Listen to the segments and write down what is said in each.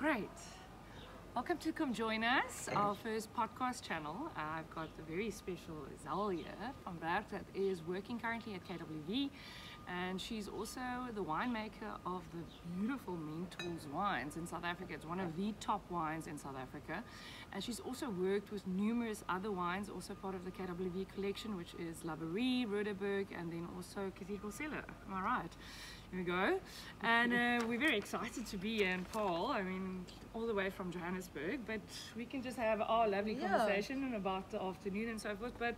Great. Welcome to Come Join Us, our first podcast channel. I've got a very special Izele van Blerk that is working currently at KWV, and she's also the winemaker of the beautiful Mentors wines in South Africa. It's one of the top wines in South Africa, and she's also worked with numerous other wines, also part of the KWV collection, which is La Brie, Rudderburg, and then also Cathedral Cellar. Am I right? Here we go. And we're very excited to be in Paul. I mean, all the way from Johannesburg, but we can just have our lovely conversation about the afternoon and so forth. But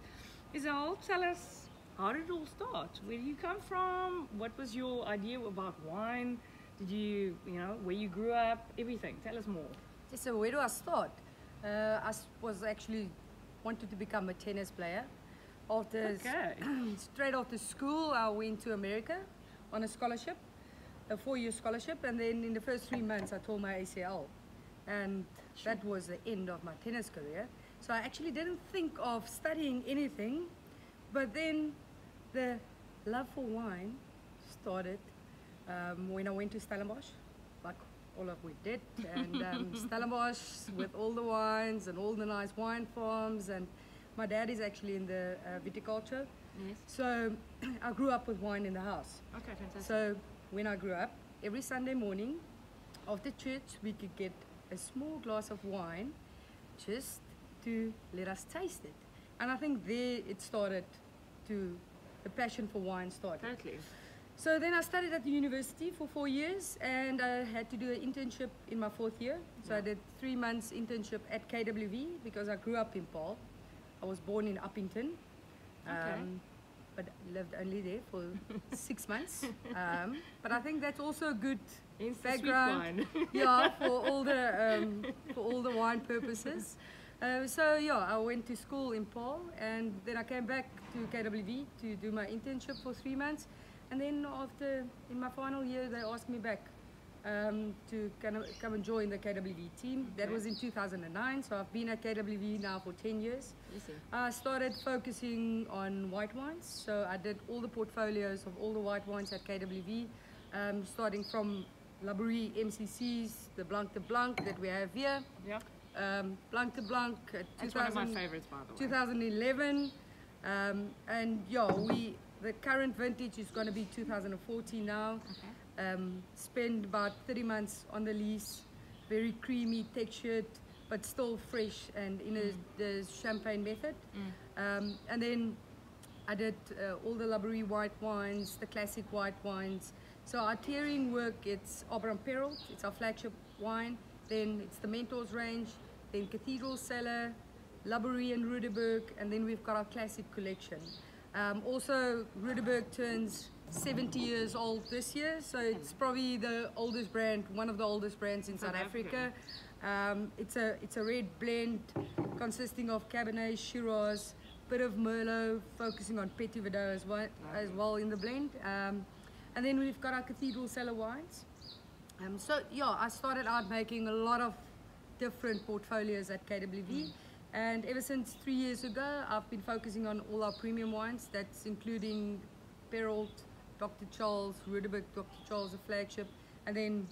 Izele, tell us, how did it all start? Where do you come from? What was your idea about wine? Did you, where you grew up? Everything. Tell us more. So where do I start? I was actually wanted to become a tennis player. Straight after school, I went to America on a scholarship, a 4-year scholarship, and then in the first 3 months I tore my ACL, and that was the end of my tennis career. So I actually didn't think of studying anything, but then the love for wine started when I went to Stellenbosch, like all of we did, and Stellenbosch with all the wines and all the nice wine farms, and my dad is actually in the viticulture. Yes. So I grew up with wine in the house. Okay, fantastic. So when I grew up, every Sunday morning after church, we could get a small glass of wine just to let us taste it. And I think there it started the passion for wine started. Totally. So then I studied at the university for 4 years, and I had to do an internship in my 4th year. So I did 3 months internship at KWV because I grew up in Paul. I was born in Uppington. But lived only there for 6 months. But I think that's also a good background, for all the wine purposes. I went to school in Paul, and then I came back to KWV to do my internship for 3 months, and then in my final year, they asked me back to come and join the KWV team. That was in 2009, so I've been at KWV now for 10 years. I started focusing on white wines, so I did all the portfolios of all the white wines at KWV, starting from La Brie MCCs, the Blanc de Blanc that we have here. Blanc de Blanc, that's one of my favorites, by the way. 2011, the current vintage is going to be 2014 now. Spend about 30 months on the lease, very creamy textured, but still fresh and in the champagne method. And then I did all the La Brie white wines, the classic white wines. So our tiering work, it's Arbor & Perrault, it's our flagship wine. Then it's the Mentors range, then Cathedral Cellar, La Brie and Rudderburg, and then we've got our classic collection. Also, Rudderburg turns 70 years old this year, so it's probably the oldest brand, one of the oldest brands in South Africa. It's a red blend consisting of Cabernet, Shiraz, bit of Merlot, focusing on Petit Verdot as well in the blend. And then we've got our Cathedral Cellar wines. I started out making a lot of different portfolios at KWV. And ever since 3 years ago, I've been focusing on all our premium wines. That's including Perrault, Dr. Charles, Rudderburg, Dr. Charles, the flagship, and then...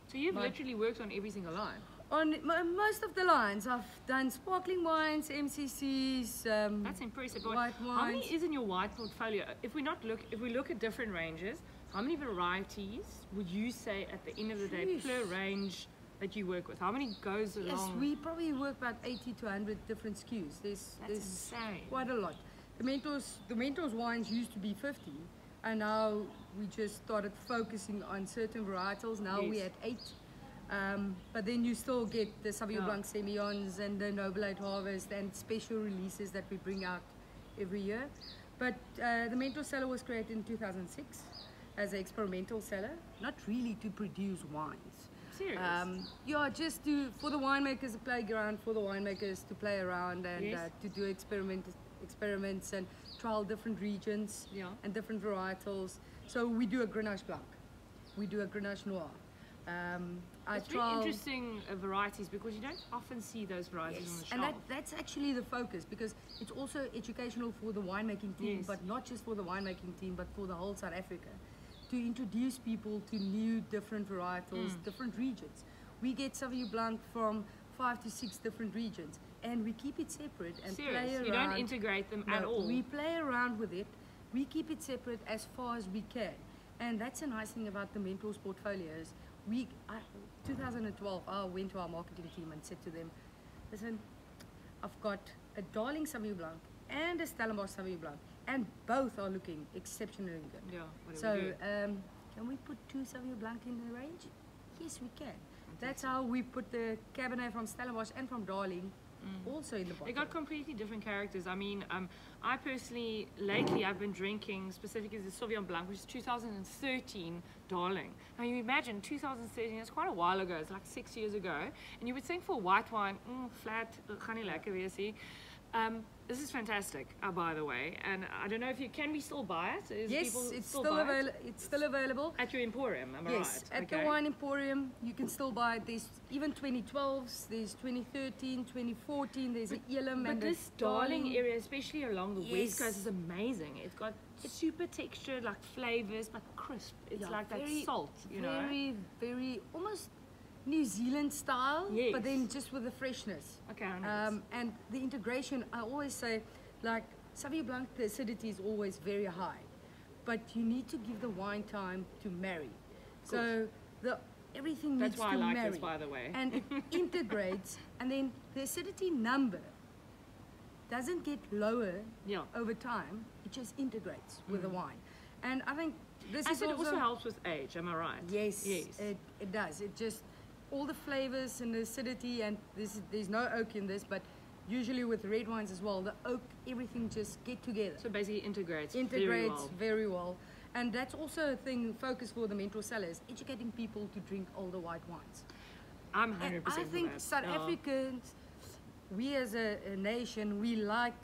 So you've literally worked on every single line? On most of the lines. I've done sparkling wines, MCCs, that's impressive. White wines. How many is in your white portfolio? If we look at different ranges, how many varieties would you say at the end of the day per range that you work with? How many goes along? Yes, we probably work about 80 to 100 different SKUs. There's insane. Quite a lot. The Mentors wines used to be 50, and now we just started focusing on certain varietals. Now we're at 8. But then you still get the Sauvignon Blanc Semillons and the Noble 8 Harvest and special releases that we bring out every year. But the Mentor cellar was created in 2006 as an experimental cellar, not really to produce wines. Serious? Just for the winemakers, a playground for the winemakers to play around and to do experiments and trial different regions and different varietals. So we do a Grenache Blanc, we do a Grenache Noir. It's really interesting varieties, because you don't often see those varieties on the shelf. And that's actually the focus, because it's also educational for the winemaking team, but not just for the winemaking team, but for the whole South Africa, to introduce people to new different varietals, different regions. We get Sauvignon Blanc from 5 to 6 different regions, and we keep it separate and play around. You don't integrate them at all? We play around with it. We keep it separate as far as we can. And that's a nice thing about the Mentors portfolios. 2012, I went to our marketing team and said to them, listen, I've got a Darling Sauvignon Blanc and a Stellenbosch Sauvignon Blanc, and both are looking exceptionally good. Yeah, so can we put 2 Sauvignon Blanc in the range? Yes, we can. That's how we put the Cabernet from Stellenbosch and from Darling also in the bottle. They got completely different characters. I mean, I personally, lately, I've been drinking specifically the Sauvignon Blanc, which is 2013 Darling. Now, you imagine 2013, it's quite a while ago, it's like 6 years ago, and you would think for white wine, flat, gaan nie lekker wees nie. This is fantastic, by the way, and I don't know if you can we still buy it? Yes, it's still available at your emporium. Am I right? Yes, at the wine emporium you can still buy it. There's even 2012s, there's 2013, 2014. There's an Elam and this Darling area, especially along the west coast, is amazing. It's got super textured, like flavors, but crisp. It's like that salt, you know. Very, very almost New Zealand style, but then just with the freshness. Okay. And the integration, I always say, like Sauvignon Blanc, the acidity is always very high, but you need to give the wine time to marry. So everything needs to marry. That's why I like this, by the way. And it integrates, and then the acidity number doesn't get lower over time. It just integrates with the wine, and I think this also helps with age. Am I right? Yes. It does. It just all the flavors and the acidity, and there's no oak in this, but usually with red wines as well, the oak, everything just get together. So basically integrates very well. And that's also a thing, focus for the Mentor sellers, educating people to drink older white wines. I'm 100% I think South Africans, we as a nation, we like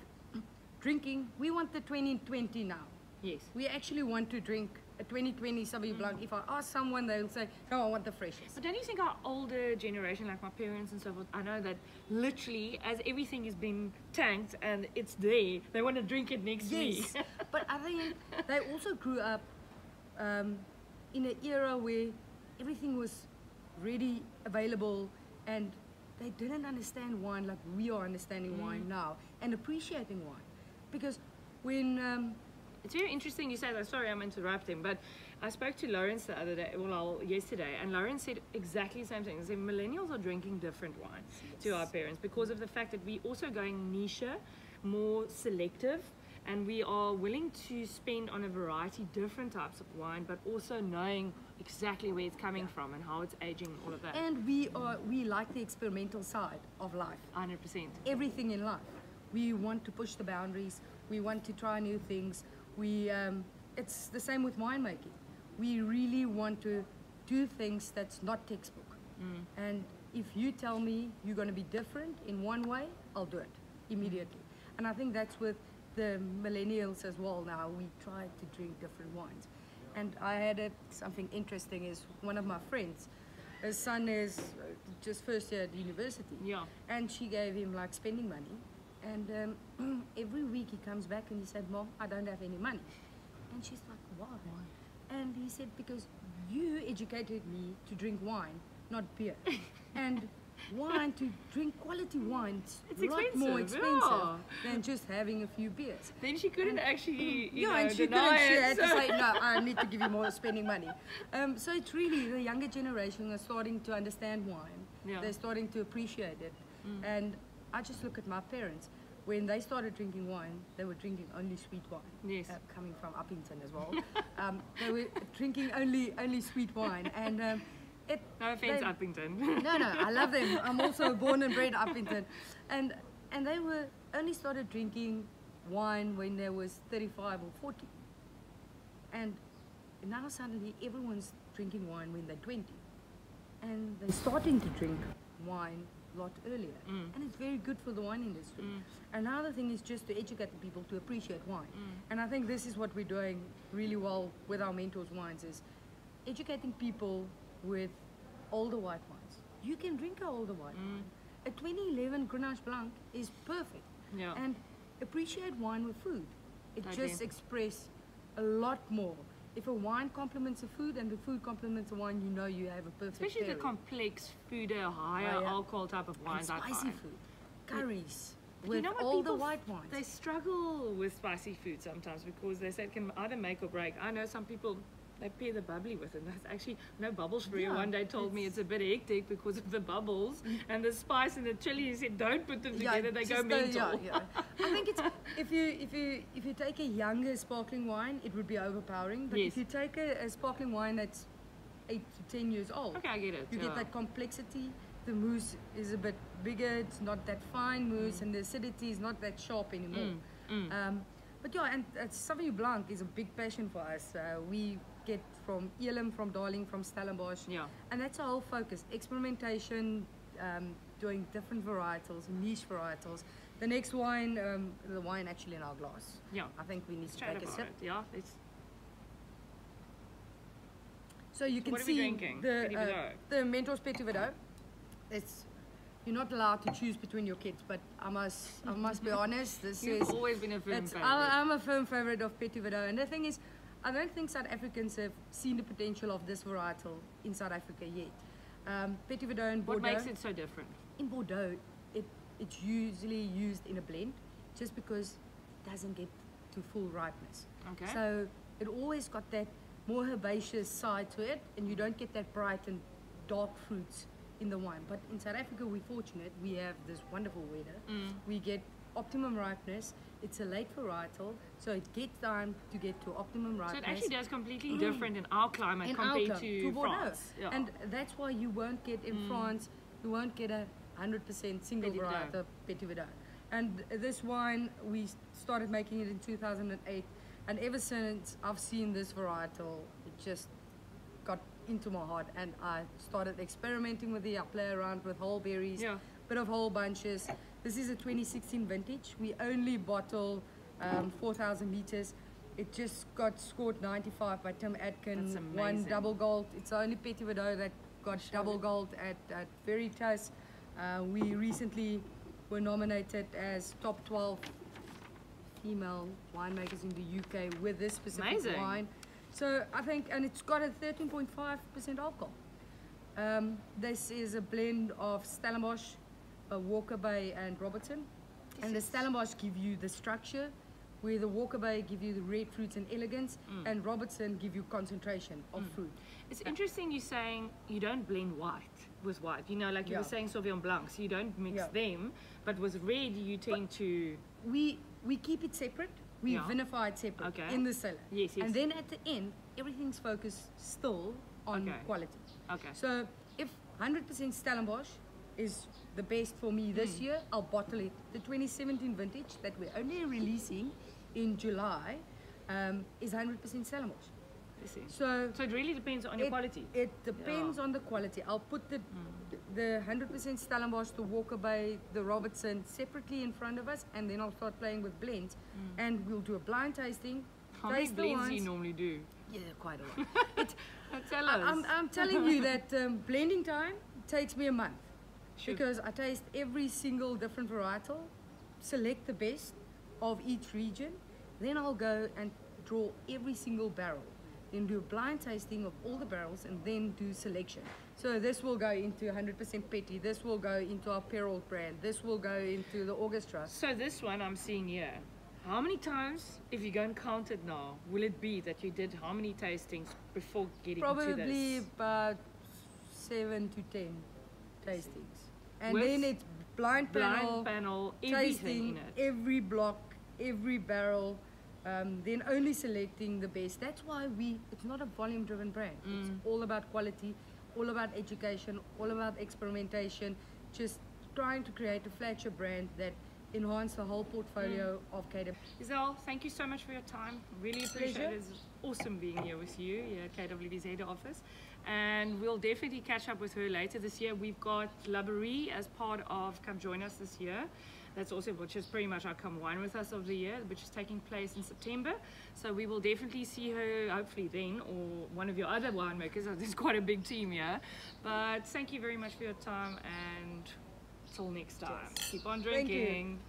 drinking. We want the 2020 now. Yes. We actually want to drink a 2020 Sauvignon Blanc. If I ask someone, they'll say, no, I want the freshest. But don't you think our older generation, like my parents and so forth, I know that literally as everything is being tanked and it's there, they want to drink it next week. Yes, but I think they also grew up in an era where everything was ready, available, and they didn't understand wine like we are understanding wine now and appreciating wine. Because when it's very interesting you say that. Sorry, I'm interrupting, but I spoke to Lawrence the other day, yesterday, and Lawrence said exactly the same thing. He said millennials are drinking different wines to our parents because of the fact that we also going niche, more selective, and we are willing to spend on a variety different types of wine, but also knowing exactly where it's coming from and how it's aging, all of that. And we like the experimental side of life. 100%. Everything in life. We want to push the boundaries. We want to try new things. It's the same with winemaking. We really want to do things that's not textbook. And if you tell me you're going to be different in one way, I'll do it immediately. And I think that's with the millennials as well now. We try to drink different wines. And I had something interesting is one of my friends, his son is just first year at university. Yeah. And she gave him like spending money. And every week he comes back and he said, Mom, I don't have any money. And she's like, why? And he said, because you educated me to drink wine, not beer. And wine, to drink quality wine, it's a lot more expensive than just having a few beers. Then she couldn't actually, she had to say, no, I need to give you more spending money. So it's really the younger generation are starting to understand wine. Yeah. They're starting to appreciate it. And I just look at my parents. When they started drinking wine, they were drinking only sweet wine. Yes. Coming from Uppington as well. They were drinking only sweet wine. And no offense, Uppington. No, I love them. I'm also born and bred Uppington. And they were only started drinking wine when they was 35 or 40. And now suddenly everyone's drinking wine when they're 20. And they're starting to drink wine a lot earlier, and it's very good for the wine industry. Another thing is just to educate the people to appreciate wine, and I think this is what we're doing really well with our Mentors wines, is educating people with older white wines. You can drink an older white wine. A 2011 Grenache Blanc is perfect. And appreciate wine with food. It just expresses a lot more if a wine complements the food and the food complements the wine, you know you have a perfect Especially pairing. the complex food, higher alcohol type of wines. And spicy food, curries, with you know what, all the people, white wines. they struggle with spicy food sometimes because they say it can either make or break. I know some people, they pair the bubbly with it. That's actually no bubbles for you. One day told me it's a bit hectic because of the bubbles and the spice and the chili. He said don't put them together; they go mental. I think it's if you take a younger sparkling wine, it would be overpowering. But if you take a sparkling wine that's 8 to 10 years old, okay, I get it. You get that complexity. The mousse is a bit bigger. It's not that fine mousse, and the acidity is not that sharp anymore. But yeah, and Sauvignon Blanc is a big passion for us. We get from Elim, from Darling, from Stellenbosch, and that's our whole focus: experimentation, doing different varietals, niche varietals. The next wine, the wine actually in our glass. Yeah, I think we need to take a sip. So you can see the Mentos Petit Verdot. You're not allowed to choose between your kids, but I must be honest. You've always been a firm favorite. I'm a firm favorite of Petit Verdot, and the thing is, I don't think South Africans have seen the potential of this varietal in South Africa yet. Petit Verdot in Bordeaux. What makes it so different? In Bordeaux, it's usually used in a blend, just because it doesn't get to full ripeness. Okay. So it always got that more herbaceous side to it, and you don't get that bright and dark fruits in the wine. But in South Africa, we're fortunate. We have this wonderful weather. We get optimum ripeness. It's a late varietal, so it gets time to get to optimum ripeness. So it actually does completely different in our climate compared to France. And that's why you won't get in France, you won't get a 100% single varietal Petit Verdot. And this wine, we started making it in 2008, and ever since I've seen this varietal, it just got into my heart, and I started experimenting with it. I play around with whole berries, bit of whole bunches. This is a 2016 vintage. We only bottle 4,000 liters. It just got scored 95 by Tim Atkin, won double gold. It's the only Petit Verdot that got double gold at Veritas. We recently were nominated as top 12 female winemakers in the UK with this specific wine. So I think, and it's got a 13.5% alcohol. This is a blend of Stellenbosch, Walker Bay and Robertson. And the Stellenbosch give you the structure, where the Walker Bay give you the red fruits and elegance, and Robertson give you concentration of fruit. It's interesting you saying you don't blend white with white. You know, like you were saying Sauvignon Blancs, you don't mix them, but with red you tend to... We keep it separate. We vinify it separate in the cellar. And then at the end, everything's focused still on quality. So if 100% Stellenbosch is the best for me this year, I'll bottle it. The 2017 vintage that we're only releasing in July is 100% Stellenbosch. So it really depends on your quality. It depends on the quality. I'll put the 100% Stellenbosch, the Walker Bay, the Robertson separately in front of us, and then I'll start playing with blends, and we'll do a blind tasting. How many blends do you normally do? Yeah, quite a lot. Tell us. I'm telling you that blending time takes me a month, because I taste every single different varietal, select the best of each region, then I'll go and draw every single barrel. Then do a blind tasting of all the barrels, and then do selection. So this will go into 100% Petit, this will go into our Perrault brand, this will go into the Orchestra. So this one I'm seeing here, how many times, if you go and count it now, will it be that you did how many tastings before getting into this? Probably about 7 to 10 tastings. And then it's blind panel, everything tasting, every block, every barrel, then only selecting the best. That's why it's not a volume driven brand. It's all about quality, all about education, all about experimentation, just trying to create a flagship brand that enhance the whole portfolio of KWV. Izele, thank you so much for your time. Really appreciate it. It's awesome being here with you here at KWV's head office. And we'll definitely catch up with her later this year. We've got Laborie as part of Come Join Us this year. That's also, which is pretty much our Come Wine With Us of the year, which is taking place in September. So we will definitely see her, hopefully then, or one of your other winemakers. There's quite a big team here. But thank you very much for your time, and till next time. Keep on drinking.